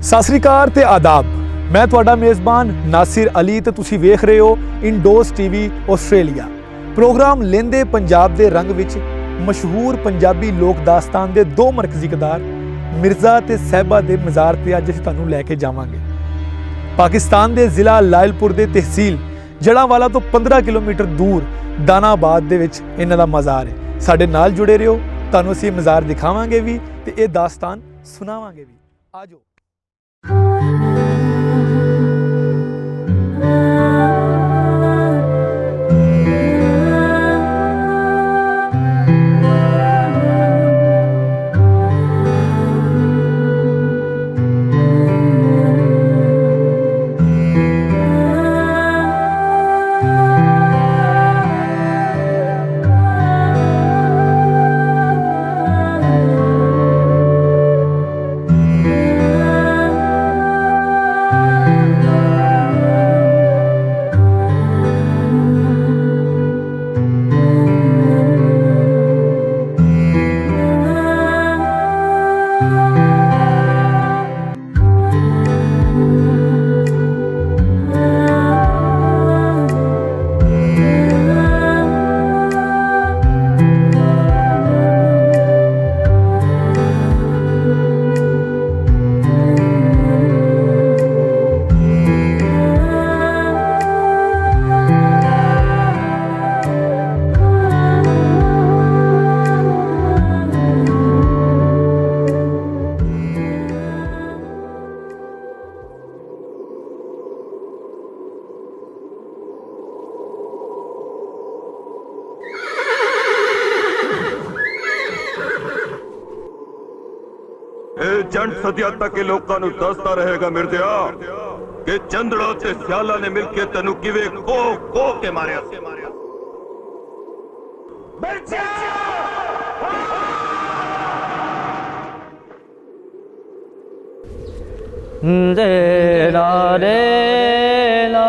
ਸਤਿ ਸ੍ਰੀ ਅਕਾਲ ਤੇ ਆਦਾਬ। मैं ਤੁਹਾਡਾ ਮੇਜ਼ਬਾਨ ਨਾਸਿਰ ਅਲੀ ਤੇ ਤੁਸੀਂ ਵੇਖ ਰਹੇ ਹੋ ਇੰਡੋਜ਼ ਟੀਵੀ ਆਸਟ੍ਰੇਲੀਆ। ਪ੍ਰੋਗਰਾਮ ਲੈਂਦੇ ਪੰਜਾਬ ਦੇ ਰੰਗ ਵਿੱਚ ਮਸ਼ਹੂਰ ਪੰਜਾਬੀ ਲੋਕ ਦਾਸਤਾਨ ਦੇ ਦੋ ਮਰਕਜ਼ੀ ਕਿਰਦਾਰ ਮਿਰਜ਼ਾ ਤੇ ਸਹਿਬਾ ਦੇ ਮਜ਼ਾਰ ਤੇ ਅੱਜ ਅਸੀਂ ਤੁਹਾਨੂੰ ਲੈ ਕੇ ਜਾਵਾਂਗੇ। ਪਾਕਿਸਤਾਨ ਦੇ ਜ਼ਿਲ੍ਹਾ ਲਾਇਲਪੁਰ ਦੇ ਤਹਿਸੀਲ ਜੜਾਂਵਾਲਾ ਤੋਂ 15 ਕਿਲੋਮੀਟਰ ਦੂਰ ਦਾਨਾਬਾਦ ਦੇ ਵਿੱਚ ਇਹਨਾਂ ਦਾ ਮਜ਼ਾਰ ਹੈ। ਸਾਡੇ ਨਾਲ ਜੁੜੇ ਰਹੋ, ਤੁਹਾਨੂੰ ਅਸੀਂ ਮਜ਼ਾਰ ਦਿਖਾਵਾਂਗੇ ਵੀ ਤੇ ਇਹ ਦਾਸਤਾਨ ਸੁਣਾਵਾਂਗੇ ਵੀ। ਆਜੋ। चंद सदियां तक के लोगों नूं दसदा रहेगा मिर्जिया कि चंदड़ा ते सियाला ने मिलके तेनू किवे को के मारिया। दे ला रे ला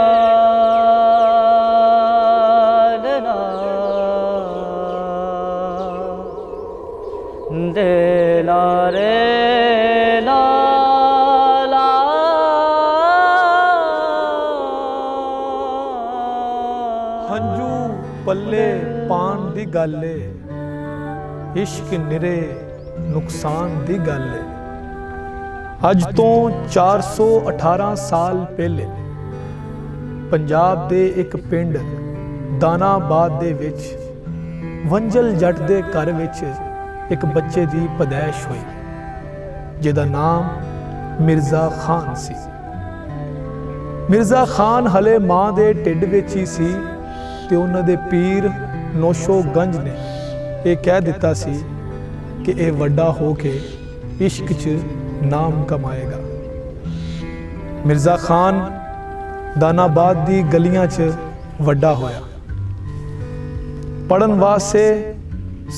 रे ला दे ला रे हंजू पल्ले पान दी गल है, इश्क निरे नुकसान दी गल है। अज तो 418 साल पहले पंजाब दे एक पिंड दानाबाद दे विच वंजल जट दे घर विच एक बच्चे दी पैदाइश हुई जिहदा नाम मिर्ज़ा खान सी। मिर्ज़ा खान हले मां दे ढिड विच ही सी ते उन्हां दे पीर नौशो गंज ने यह कह दिता सी कि यह वड्डा हो के इश्क च नाम कमाएगा। मिर्ज़ा खान दानाबाद दी गलियां च वड्डा होया। पढ़न वास्ते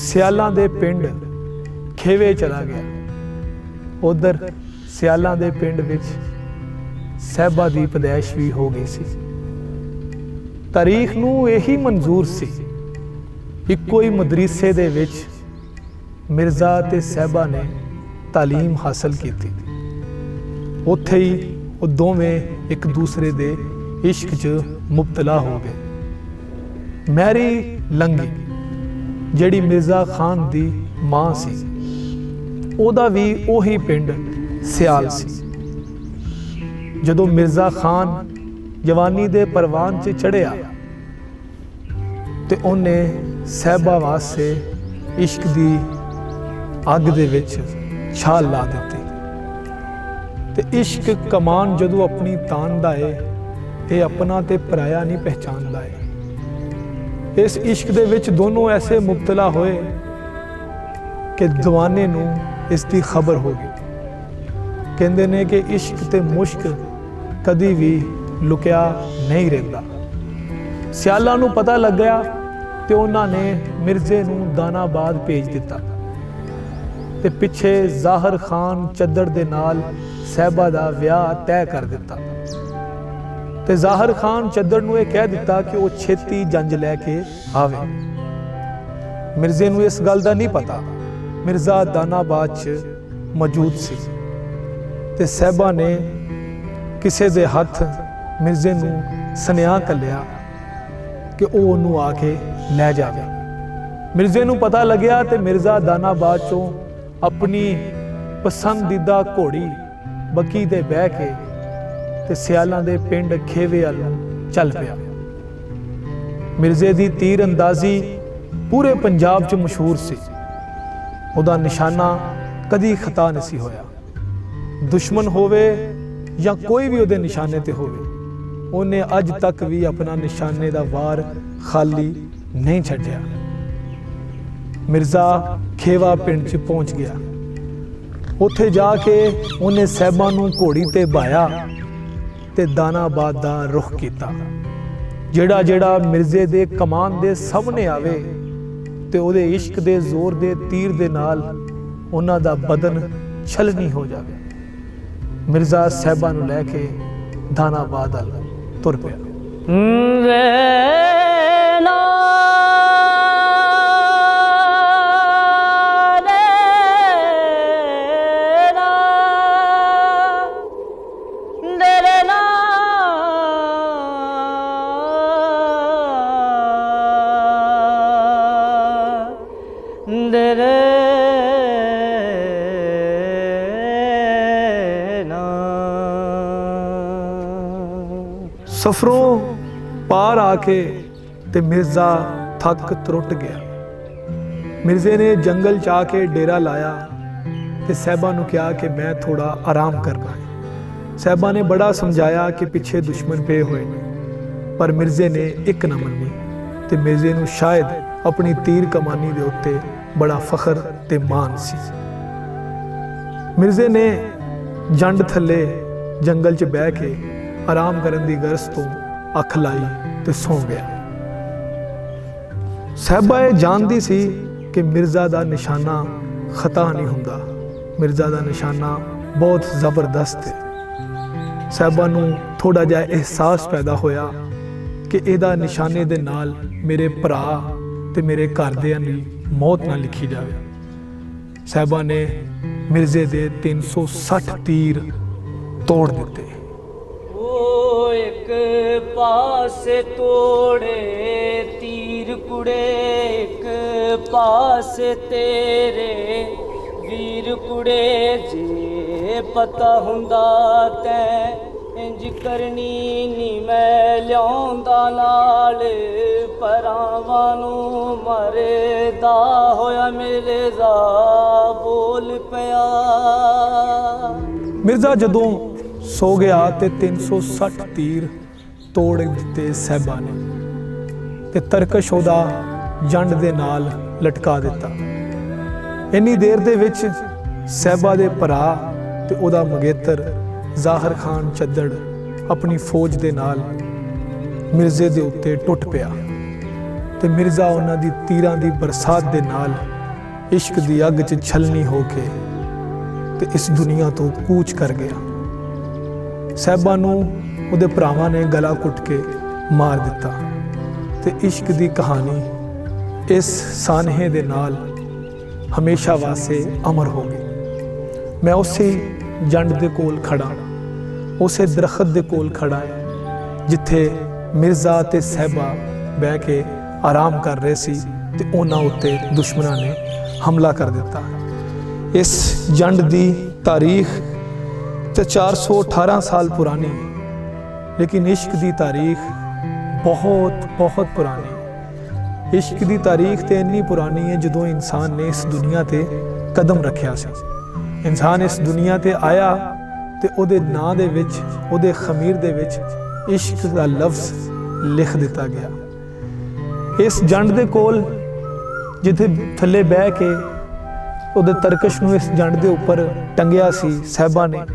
सियालां दे पिंड खेवे चला गया। उधर सियालां दे पिंड विच सਹਿਬਾ ਦੀ ਪੈਦਾਇਸ਼ भी हो गई सी। ਤਾਰੀਖ ਨੂੰ ਇਹੀ ਮਨਜ਼ੂਰ ਸੀ ਇੱਕੋ ਹੀ ਮਦਰਸੇ ਦੇ ਵਿੱਚ ਮਿਰਜ਼ਾ ਤੇ ਸਹਿਬਾ ਨੇ ਤਾਲੀਮ ਹਾਸਲ ਕੀਤੀ। ਉੱਥੇ ਹੀ ਉਹ ਦੋਵੇਂ ਇੱਕ ਦੂਸਰੇ ਦੇ ਇਸ਼ਕ 'ਚ ਮੁਬਤਲਾ ਹੋ ਗਏ। ਮੈਰੀ ਲੰਗੀ ਜਿਹੜੀ ਮਿਰਜ਼ਾ ਖਾਨ ਦੀ ਮਾਂ ਸੀ ਉਹਦਾ ਵੀ ਉਹੀ ਪਿੰਡ ਸਿਆਲ ਸੀ। ਜਦੋਂ ਮਿਰਜ਼ਾ ਖਾਨ ਜਵਾਨੀ ਦੇ ਪਰਵਾਨ 'ਚ ਚੜ੍ਹਿਆ ਤੇ ਉਹਨੇ ਸਹਿਬਾ ਵਾਸਤੇ ਇਸ਼ਕ ਦੀ ਅੱਗ ਦੇ ਵਿੱਚ ਛਾਲ ਲਾ ਦਿੱਤੀ। ਤੇ ਇਸ਼ਕ ਕਮਾਨ ਜਦੋਂ ਆਪਣੀ ਤਾਨਦਾ ਏ ਇਹ ਆਪਣਾ ਤੇ ਪਰਾਇਆ ਨਹੀਂ ਪਹਿਚਾਨਦਾ ਏ। ਇਸ ਇਸ਼ਕ ਦੇ ਵਿੱਚ ਦੋਨੋਂ ਐਸੇ ਮੁਬਤਲਾ ਹੋਏ ਕਿ ਦੀਵਾਨੇ ਨੂੰ ਇਸ ਦੀ ਖਬਰ ਹੋ ਗਈ। ਕਹਿੰਦੇ ਨੇ ਕਿ ਇਸ਼ਕ ਤੇ ਮੁਸ਼ਕ ਕਦੀ ਵੀ ਲੁਕਿਆ ਨਹੀਂ ਰਹਿੰਦਾ। ਸਿਆਲਾਂ ਨੂੰ ਪਤਾ ਲੱਗਿਆ ਤੇ ਉਹਨਾਂ ਨੇ ਮਿਰਜ਼ੇ ਨੂੰ ਦਾਨਾਬਾਦ ਭੇਜ ਦਿੱਤਾ ਤੇ ਪਿੱਛੇ ਜ਼ਾਹਰ ਖਾਨ ਚੱਦੜ ਦੇ ਨਾਲ ਸਹਿਬਾ ਦਾ ਵਿਆਹ ਤੈਅ ਕਰ ਦਿੱਤਾ। ਤੇ ਜ਼ਾਹਰ ਖਾਨ ਚੱਦੜ ਨੂੰ ਇਹ ਕਹਿ ਦਿੱਤਾ ਕਿ ਉਹ ਛੇਤੀ ਜੰਜ ਲੈ ਕੇ ਆਵੇ। ਮਿਰਜ਼ੇ ਨੂੰ ਇਸ ਗੱਲ ਦਾ ਨਹੀਂ ਪਤਾ ਮਿਰਜ਼ਾ ਦਾਨਾਬਾਦ 'ਚ ਮੌਜੂਦ ਸੀ। ਤੇ ਸਾਹਿਬਾ ਨੇ ਕਿਸੇ ਦੇ ਹੱਥ ਮਿਰਜ਼ੇ ਨੂੰ ਸੁਨੇਹਾ ਘੱਲਿਆ ਕਿ ਉਹ ਉਹਨੂੰ ਆ ਕੇ ਲੈ ਜਾਵੇ। ਮਿਰਜ਼ੇ ਨੂੰ ਪਤਾ ਲੱਗਿਆ ਤੇ ਮਿਰਜ਼ਾ ਦਾਨਾਬਾਦ ਚੋਂ ਆਪਣੀ ਪਸੰਦੀਦਾ ਘੋੜੀ ਬੱਕੀ ਤੇ ਬਹਿ ਕੇ ਤੇ ਸਿਆਲਾਂ ਦੇ ਪਿੰਡ ਖੇਵੇ ਵੱਲ ਨੂੰ ਚੱਲ ਪਿਆ। ਮਿਰਜ਼ੇ ਦੀ ਤੀਰ ਅੰਦਾਜ਼ੀ ਪੂਰੇ ਪੰਜਾਬ 'ਚ ਮਸ਼ਹੂਰ ਸੀ। ਉਹਦਾ ਨਿਸ਼ਾਨਾ ਕਦੀ ਖਤਾ ਨਹੀਂ ਸੀ ਹੋਇਆ। ਦੁਸ਼ਮਣ ਹੋਵੇ ਜਾਂ ਕੋਈ ਵੀ ਉਹਦੇ ਨਿਸ਼ਾਨੇ ਤੇ ਹੋਵੇ, ਉਹਨੇ ਅੱਜ ਤੱਕ ਵੀ ਆਪਣਾ ਨਿਸ਼ਾਨੇ ਦਾ ਵਾਰ ਖਾਲੀ ਨਹੀਂ ਛੱਡਿਆ। ਮਿਰਜ਼ਾ ਖੇਵਾ ਪਿੰਡ 'ਚ ਪਹੁੰਚ ਗਿਆ। ਉੱਥੇ ਜਾ ਕੇ ਉਹਨੇ ਸਾਹਿਬਾਂ ਨੂੰ ਘੋੜੀ ਤੇ ਬਾਇਆ ਤੇ ਦਾਨਾਬਾਦ ਦਾ ਰੁਖ ਕੀਤਾ। ਜਿਹੜਾ ਮਿਰਜ਼ੇ ਦੇ ਕਮਾਨ ਦੇ ਸਾਹਮਣੇ ਆਵੇ ਤੇ ਉਹਦੇ ਇਸ਼ਕ ਦੇ ਜ਼ੋਰ ਦੇ ਤੀਰ ਦੇ ਨਾਲ ਉਹਨਾਂ ਦਾ ਬਦਨ ਛਲਨੀ ਹੋ ਜਾਵੇ। ਮਿਰਜ਼ਾ ਸਾਹਿਬਾਂ ਨੂੰ ਲੈ ਕੇ ਦਾਨਾਬਾਦ ਵੱਲ ਤੁਰ ਪਿਆ। ਸਫਰੋਂ ਪਾਰ ਆ ਕੇ ਤੇ ਮਿਰਜ਼ਾ ਥੱਕ ਤਰੁੱਟ ਗਿਆ। ਮਿਰਜ਼ੇ ਨੇ ਜੰਗਲ 'ਚ ਆ ਕੇ ਡੇਰਾ ਲਾਇਆ ਤੇ ਸਾਹਿਬਾਂ ਨੂੰ ਕਿਹਾ ਕਿ ਮੈਂ ਥੋੜਾ ਆਰਾਮ ਕਰਨਾ ਹੈ। ਸਾਹਿਬਾਂ ਨੇ ਬੜਾ ਸਮਝਾਇਆ ਕਿ ਪਿੱਛੇ ਦੁਸ਼ਮਣ ਪਏ ਹੋਏ ਨੇ, ਪਰ ਮਿਰਜ਼ੇ ਨੇ ਇੱਕ ਨਾ ਮੰਨੀ ਤੇ ਮਿਰਜ਼ੇ ਨੂੰ ਸ਼ਾਇਦ ਆਪਣੀ ਤੀਰ ਕਮਾਨੀ ਦੇ ਉੱਤੇ ਬੜਾ ਫਖਰ ਤੇ ਮਾਣ ਸੀ। ਮਿਰਜ਼ੇ ਨੇ ਜੰਡ ਥੱਲੇ ਜੰਗਲ 'ਚ ਬਹਿ ਕੇ ਆਰਾਮ ਕਰਨ ਦੀ ਗਰਜ ਤੋਂ ਅੱਖ ਲਾਈ ਤੇ ਸੌਂ ਗਿਆ। ਸਾਹਿਬਾ ਇਹ ਜਾਣਦੀ ਸੀ ਕਿ ਮਿਰਜ਼ਾ ਦਾ ਨਿਸ਼ਾਨਾ ਖਤਾ ਨਹੀਂ ਹੁੰਦਾ। ਮਿਰਜ਼ਾ ਦਾ ਨਿਸ਼ਾਨਾ ਬਹੁਤ ਜ਼ਬਰਦਸਤ ਹੈ। ਸਾਹਿਬਾ ਨੂੰ ਥੋੜਾ ਜਿਹਾ ਅਹਿਸਾਸ ਪੈਦਾ ਹੋਇਆ ਕਿ ਇਹਦਾ ਨਿਸ਼ਾਨੇ ਦੇ ਨਾਲ ਮੇਰੇ ਭਰਾ ਤੇ ਮੇਰੇ ਘਰਦਿਆਂ ਦੀ ਮੌਤ ਨਾ ਲਿਖੀ ਜਾਵੇ। ਸਾਹਿਬਾ ਨੇ ਮਿਰਜ਼ੇ ਦੇ 360 ਤੀਰ ਤੋੜ ਦਿੱਤੇ। एक पासे तोड़े तीर कुड़े, एक पासे तेरे वीर कुड़े। जे पता हुंदा तैं इंज करनी नी मैं लियाउंदा नाल, परावां नूं मरदा होया मिर्ज़ा बोल पिया। मिर्ज़ा जदों सो गया ते 360 तीर ਤੋੜ ਦਿੱਤੇ ਸਾਹਿਬਾਂ ਨੇ ਤੇ ਤਰਕਸ਼ ਉਹਦਾ ਜੰਡ ਦੇ ਨਾਲ ਲਟਕਾ ਦਿੱਤਾ। ਇੰਨੀ ਦੇਰ ਦੇ ਵਿੱਚ ਸਾਹਿਬਾਂ ਦੇ ਭਰਾ ਤੇ ਉਹਦਾ ਮੰਗੇਤਰ ਜ਼ਾਹਰ ਖਾਨ ਚੱਦੜ ਆਪਣੀ ਫੌਜ ਦੇ ਨਾਲ ਮਿਰਜ਼ੇ ਦੇ ਉੱਤੇ ਟੁੱਟ ਪਿਆ ਤੇ ਮਿਰਜ਼ਾ ਉਹਨਾਂ ਦੀ ਤੀਰਾਂ ਦੀ ਬਰਸਾਤ ਦੇ ਨਾਲ ਇਸ਼ਕ ਦੀ ਅੱਗ 'ਚ ਛਲਨੀ ਹੋ ਕੇ ਤੇ ਇਸ ਦੁਨੀਆ ਤੋਂ ਕੂਚ ਕਰ ਗਿਆ। ਸਾਹਿਬਾਂ ਨੂੰ ਉਹਦੇ ਭਰਾਵਾਂ ਨੇ ਗਲਾ ਘੁੱਟ ਕੇ ਮਾਰ ਦਿੱਤਾ ਤੇ ਇਸ਼ਕ ਦੀ ਕਹਾਣੀ ਇਸ ਸਾਨਹੇ ਦੇ ਨਾਲ ਹਮੇਸ਼ਾ ਵਾਸਤੇ ਅਮਰ ਹੋ ਗਈ। ਮੈਂ ਉਸੇ ਜੰਡ ਦੇ ਕੋਲ ਖੜਾ, ਉਸੇ ਦਰਖਤ ਦੇ ਕੋਲ ਖੜਾ ਹੈ ਜਿੱਥੇ ਮਿਰਜ਼ਾ ਤੇ ਸਾਹਿਬਾ ਬਹਿ ਕੇ ਆਰਾਮ ਕਰ ਰਹੇ ਸੀ ਤੇ ਉਹਨਾਂ ਉੱਤੇ ਦੁਸ਼ਮਣਾਂ ਨੇ ਹਮਲਾ ਕਰ ਦਿੱਤਾ। ਇਸ ਜੰਡ ਦੀ ਤਾਰੀਖ ਤੇ 418 ਸਾਲ ਪੁਰਾਣੀ, लेकिन इश्क की तारीख बहुत पुरानी है। इश्क की तारीख तो इन्नी पुरानी है जदों इंसान ने इस दुनिया ते कदम रखिया सी। इंसान इस दुनिया ते आया तो उहदे नां दे विच, उहदे खमीर दे विच इश्क का लफ्ज़ लिख दिता गया। इस जंड दे कोल जिथे थले बह के उहदे तरकश नूं इस जंड दे उपर टंगिया सी साहिबा ने,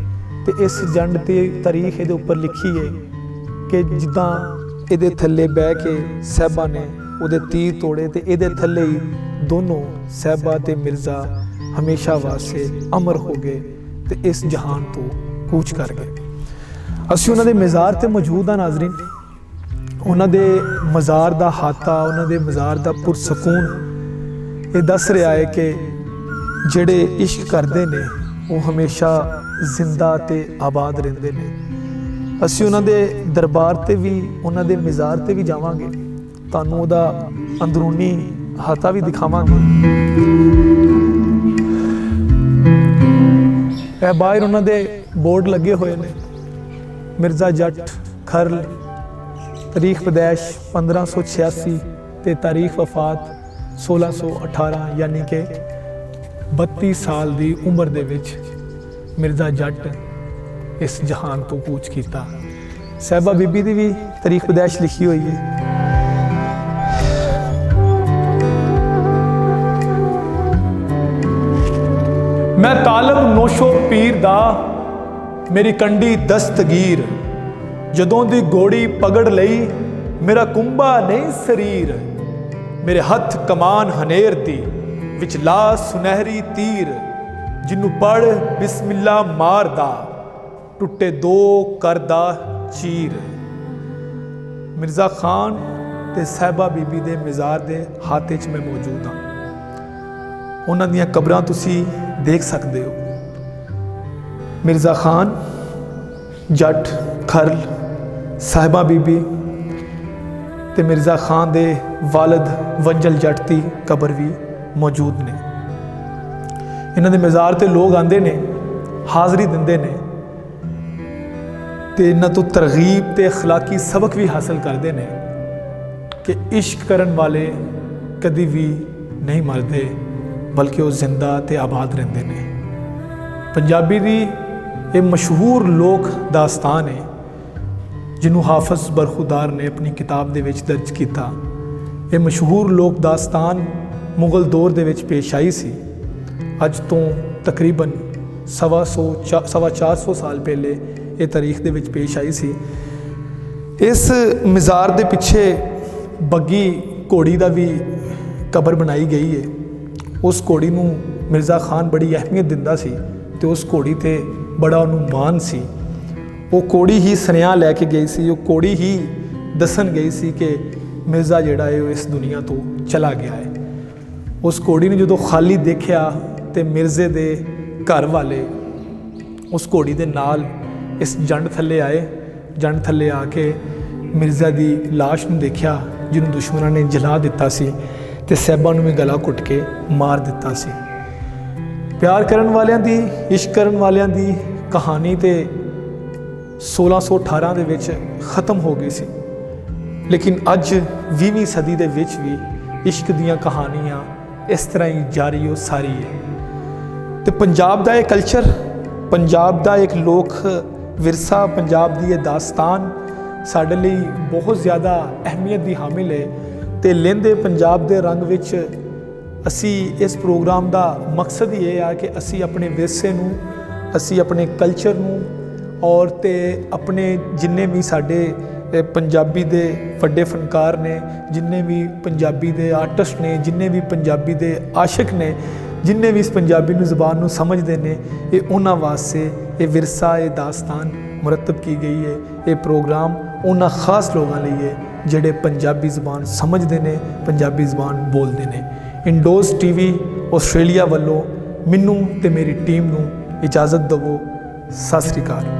ते इस जंड ते तारीख इहदे उपर लिखी है कि जिद्दां इहदे थल्ले बह के साहिबा ने उहदे तीर तोड़े ते इहदे थल्ले ही दोनों साहिबा ते मिर्ज़ा हमेशा वास्ते अमर हो गए ते इस जहान तो कूच कर गए। असीं उन्हां दे मज़ार ते मौजूद हाँ नाज़रीन। उन्हां दे मज़ार दा हाता, उन्हां दे मज़ार दा पुरसकून ये दस रहा है कि जिहड़े इश्क करदे ने वो हमेशा ਜ਼ਿੰਦਾ ਤੇ ਆਬਾਦ ਰਹਿੰਦੇ ਨੇ। ਅਸੀਂ ਉਹਨਾਂ ਦੇ ਦਰਬਾਰ ਤੇ ਵੀ, ਉਹਨਾਂ ਦੇ ਮਜ਼ਾਰ ਤੇ ਵੀ ਜਾਵਾਂਗੇ, ਤੁਹਾਨੂੰ ਉਹਦਾ ਅੰਦਰੂਨੀ ਹਾਤਾ ਵੀ ਦਿਖਾਵਾਂਗੇ। ਇਹ ਬਾਹਰ ਉਹਨਾਂ ਦੇ ਬੋਰਡ ਲੱਗੇ ਹੋਏ ਨੇ, ਮਿਰਜ਼ਾ ਜੱਟ ਖਰਲ, ਤਾਰੀਖ ਪੈਦਾਇਸ਼ 1586 ਤੇ ਤਾਰੀਖ ਵਫਾਤ 1618, ਯਾਨੀ ਕਿ 32 ਸਾਲ ਦੀ ਉਮਰ ਦੇ ਵਿੱਚ ਮਿਰਜ਼ਾ ਜੱਟ ਇਸ ਜਹਾਨ ਤੋਂ ਕੂਚ ਕੀਤਾ। ਸਾਹਿਬਾ ਬੀਬੀ ਦੀ ਵੀ ਤਾਰੀਖ ਪੈਦਾਇਸ਼ ਲਿਖੀ ਹੋਈ ਹੈ। ਮੈਂ ਤਾਲਬ ਨੋਸ਼ੋ ਪੀਰ ਦਾ, ਮੇਰੀ ਕੰਡੀ ਦਸਤਗੀਰ, ਜਦੋਂ ਦੀ ਗੋੜੀ ਪਗੜ ਲਈ ਮੇਰਾ ਕੁੰਭਾ ਨਹੀਂ ਸਰੀਰ, ਮੇਰੇ ਹੱਥ ਕਮਾਨ ਹਨੇਰ ਦੀ ਵਿੱਚ ਲਾ ਸੁਨਹਿਰੀ ਤੀਰ, ਜਿਹਨੂੰ ਪੜ ਬਿਸਮਿਲ੍ਲਾ ਮਾਰਦਾ ਟੁੱਟੇ ਦੋ ਕਰਦਾ ਚੀਰ। ਮਿਰਜ਼ਾ ਖਾਨ ਤੇ ਸਾਹਿਬਾ ਬੀਬੀ ਦੇ ਮਜ਼ਾਰ ਦੇ ਹਾਤੇ 'ਚ ਮੈਂ ਮੌਜੂਦ ਹਾਂ। ਉਹਨਾਂ ਦੀਆਂ ਕਬਰਾਂ ਤੁਸੀਂ ਦੇਖ ਸਕਦੇ ਹੋ। ਮਿਰਜ਼ਾ ਖਾਨ, ਜੱਟ ਖਰਲ, ਸਾਹਿਬਾ ਬੀਬੀ ਤੇ ਮਿਰਜ਼ਾ ਖਾਨ ਦੇ ਵਾਲਿਦ ਵੰਜਲ ਜੱਟ ਦੀ ਕਬਰ ਵੀ ਮੌਜੂਦ ਨੇ। ਇਹਨਾਂ ਦੇ ਮਜ਼ਾਰ ਤੇ ਲੋਕ ਆਉਂਦੇ ਨੇ, ਹਾਜ਼ਰੀ ਦਿੰਦੇ ਨੇ ਤੇ ਇਹਨਾਂ ਤੋਂ ਤਰਗੀਬ ਤੇ ਅਖਲਾਕੀ ਸਬਕ ਵੀ ਹਾਸਲ ਕਰਦੇ ਨੇ ਕਿ ਇਸ਼ਕ ਕਰਨ ਵਾਲੇ ਕਦੀ ਵੀ ਨਹੀਂ ਮਰਦੇ, ਬਲਕਿ ਉਹ ਜ਼ਿੰਦਾ ਤੇ ਆਬਾਦ ਰਹਿੰਦੇ ਨੇ। ਪੰਜਾਬੀ ਦੀ ਇਹ ਮਸ਼ਹੂਰ ਲੋਕ ਦਾਸਤਾਨ ਹੈ ਜਿਹਨੂੰ ਹਾਫਿਜ਼ ਬਰਖੁਦਾਰ ਨੇ ਆਪਣੀ ਕਿਤਾਬ ਦੇ ਵਿੱਚ ਦਰਜ ਕੀਤਾ। ਇਹ ਮਸ਼ਹੂਰ ਲੋਕ ਦਾਸਤਾਨ ਮੁਗਲ ਦੌਰ ਦੇ ਵਿੱਚ ਪੇਸ਼ ਆਈ ਸੀ। ਅੱਜ ਤੋਂ ਤਕਰੀਬਨ 450 ਸਾਲ ਪਹਿਲੇ ਇਹ ਤਾਰੀਖ ਦੇ ਵਿੱਚ ਪੇਸ਼ ਆਈ ਸੀ। ਇਸ ਮਜ਼ਾਰ ਦੇ ਪਿੱਛੇ ਬੱਗੀ ਘੋੜੀ ਦਾ ਵੀ ਕਬਰ ਬਣਾਈ ਗਈ ਹੈ। ਉਸ ਘੋੜੀ ਨੂੰ ਮਿਰਜ਼ਾ ਖਾਨ ਬੜੀ ਅਹਿਮੀਅਤ ਦਿੰਦਾ ਸੀ ਤੇ ਉਸ ਘੋੜੀ ਤੇ ਬੜਾ ਉਹਨੂੰ ਮਾਣ ਸੀ। ਉਹ ਘੋੜੀ ਹੀ ਸੁਨੇਹਾ ਲੈ ਕੇ ਗਈ ਸੀ, ਉਹ ਘੋੜੀ ਹੀ ਦੱਸਣ ਗਈ ਸੀ ਕਿ ਮਿਰਜ਼ਾ ਜਿਹੜਾ ਹੈ ਉਹ ਇਸ ਦੁਨੀਆ ਤੋਂ ਚਲਾ ਗਿਆ ਹੈ। ਉਸ ਘੋੜੀ ਨੂੰ ਜਦੋਂ ਖਾਲੀ ਦੇਖਿਆ ਤੇ ਮਿਰਜ਼ੇ ਦੇ ਘਰ ਵਾਲੇ ਉਸ ਘੋੜੀ ਦੇ ਨਾਲ ਇਸ ਜੰਡ ਥੱਲੇ ਆਏ। ਜੰਡ ਥੱਲੇ ਆ ਕੇ ਮਿਰਜ਼ਾ ਦੀ ਲਾਸ਼ ਨੂੰ ਦੇਖਿਆ ਜਿਹਨੂੰ ਦੁਸ਼ਮਣਾਂ ਨੇ ਜਲਾ ਦਿੱਤਾ ਸੀ ਤੇ ਸਾਹਿਬਾਂ ਨੂੰ ਵੀ ਗਲਾ ਘੁੱਟ ਕੇ ਮਾਰ ਦਿੱਤਾ ਸੀ। ਪਿਆਰ ਕਰਨ ਵਾਲਿਆਂ ਦੀ, ਇਸ਼ਕ ਕਰਨ ਵਾਲਿਆਂ ਦੀ ਕਹਾਣੀ ਤੇ 1618 ਦੇ ਵਿੱਚ ਖਤਮ ਹੋ ਗਈ ਸੀ, ਲੇਕਿਨ ਅੱਜ 20ਵੀਂ ਸਦੀ ਦੇ ਵਿੱਚ ਵੀ ਇਸ਼ਕ ਦੀਆਂ ਕਹਾਣੀਆਂ ਇਸ ਤਰ੍ਹਾਂ ਹੀ ਜਾਰੀ ਉਹ ਸਾਰੀ ਹੈ। ਤੇ ਪੰਜਾਬ ਦਾ ਇਹ ਕਲਚਰ, ਪੰਜਾਬ ਦਾ ਇੱਕ ਲੋਕ ਵਿਰਸਾ, ਪੰਜਾਬ ਦੀ ਇਹ ਦਾਸਤਾਨ ਸਾਡੇ ਲਈ ਬਹੁਤ ਜ਼ਿਆਦਾ ਅਹਿਮੀਅਤ ਦੀ ਹਾਮਿਲ ਹੈ। ਤੇ ਲਹਿੰਦੇ ਪੰਜਾਬ ਦੇ ਰੰਗ ਵਿੱਚ ਅਸੀਂ ਇਸ ਪ੍ਰੋਗਰਾਮ ਦਾ ਮਕਸਦ ਹੀ ਇਹ ਆ ਕਿ ਅਸੀਂ ਆਪਣੇ ਵਿਰਸੇ ਨੂੰ, ਅਸੀਂ ਆਪਣੇ ਕਲਚਰ ਨੂੰ ਔਰ ਤੇ ਆਪਣੇ ਜਿੰਨੇ ਵੀ ਸਾਡੇ ਪੰਜਾਬੀ ਦੇ ਵੱਡੇ ਫਨਕਾਰ ਨੇ, ਜਿੰਨੇ ਵੀ ਪੰਜਾਬੀ ਦੇ ਆਰਟਿਸਟ ਨੇ, ਜਿੰਨੇ ਵੀ ਪੰਜਾਬੀ ਦੇ ਆਸ਼ਿਕ ਨੇ, ਜਿੰਨੇ ਵੀ ਇਸ ਪੰਜਾਬੀ ਨੂੰ ਜ਼ੁਬਾਨ ਨੂੰ ਸਮਝਦੇ ਨੇ, ਇਹ ਉਹਨਾਂ ਵਾਸਤੇ ਇਹ ਵਿਰਸਾ, ਇਹ ਦਾਸਤਾਨ ਮੁਰਤਬ ਕੀ ਗਈ ਹੈ। ਇਹ ਪ੍ਰੋਗਰਾਮ ਉਹਨਾਂ ਖਾਸ ਲੋਕਾਂ ਲਈ ਹੈ ਜਿਹੜੇ ਪੰਜਾਬੀ ਜ਼ੁਬਾਨ ਸਮਝਦੇ ਨੇ, ਪੰਜਾਬੀ ਜ਼ੁਬਾਨ ਬੋਲਦੇ ਨੇ। ਇੰਡੋਜ਼ ਟੀਵੀ ਆਸਟ੍ਰੇਲੀਆ ਵੱਲੋਂ ਮੈਨੂੰ ਤੇ ਮੇਰੀ ਟੀਮ ਨੂੰ ਇਜਾਜ਼ਤ ਦਿਵੋ। ਸਤਿ ਸ੍ਰੀ ਅਕਾਲ।